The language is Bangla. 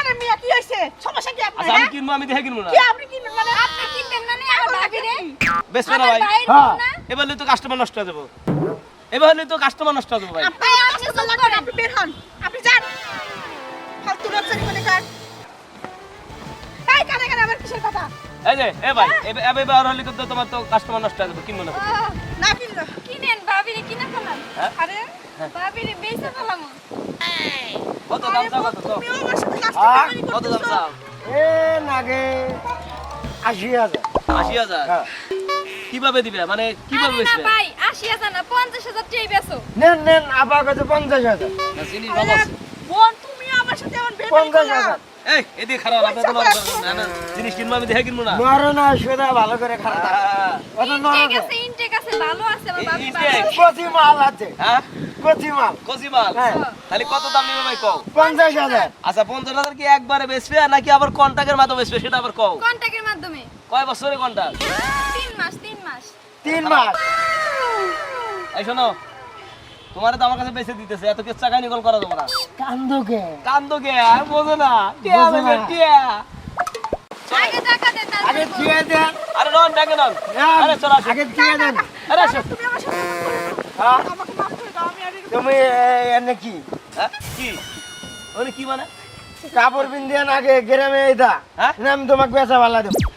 আরে মিয়া কি হইছে সমস্যা কি আপনার আচ্ছা আমি কিনবো আমি দেখে কিনবো না কি আপনি কিনবেন মানে আপনি কিনবেন না নে আমার ভাবি রে বেশ না ভাই হ্যাঁ এবার তো কাস্টমার নষ্ট হয়ে যাবো এবার তো কাস্টমার নষ্ট হয়ে যাবো ভাই আপনি আপনি চলে করেন আপনি বের হন আপনি যান ফালতু রাস্তা মানে কার এই কানে কানে আবার কিসের কথা এই যে এ ভাই এবার হলে তো তোমার তো কাস্টমার নষ্ট হয়ে যাবে কিনবো না না কিনলো কিনেন ভাবি রে কিনা ফেলান হ্যাঁ? আরে ভাবি রে বেচে ফেলাম কত দাম চাও কত তো তুমিও আমার সাথে কাস্টমারি কত দাম করতেছো চাও এ নাগে 80,000 80,000 হ্যাঁ কিভাবে দিবে মানে কিভাবে আরে না বেচবে ভাই 80,000 না 50,000 টাকাই বেচো নেন নেন আবার কাছে 50,000 না জিনিস ভালো আরে আছে বোন তুমি আমার সাথে এমন বেমানি করলা 50,000 এই এদিকে খারাপ আপনি তো না না জিনিস কিনবো আমি দেখে কিনবো না নরে না সোদা ভালো করে খারাপ অত নরে ঠিক আছে ইনটেক আছে ভালো আছে আমার ভাবি ইনটেক? ভালো কচি মাল আছে হ্যাঁ কচি মাল কচি মাল হ্যাঁ তাহলে কত দাম নিবে ভাই কও 50,000 আচ্ছা 50,000 কি একবারে বেচবে নাকি আবার কন্টাক্টের মাধ্যমে বেচবে সেটা আবার কও কন্টাক্টের মাধ্যমে কয় বছরের কন্টাক্ট 3 মাস 3 মাস 3 মাস এই শোনো তোমার তো আমার কাছে বেচে দিতেছে এত কিছু টাকা নিকল করা যাবে না কান্দোকে কান্দো কে আর বোঝো না টিয়া বোঝো না। দেবে টিয়া আগে টাকা দেন আগে তারপর দিয়ে দেন আরে নন ডাকে নন আরে চলো আসো আগে দিয়ে দেন আরে আসো তুমি আমার সাথে এমন করো না। হ্যাঁ আমাকে মাফ করে দাও আমি আর এরকম- তুমি এনে কি হ্যাঁ কি ওরে কি মানে কাপড় পিন্দিয়ান আগে গ্রামে এইদা হ্যাঁ? আমি তোমাকে বেচা ভালো দেব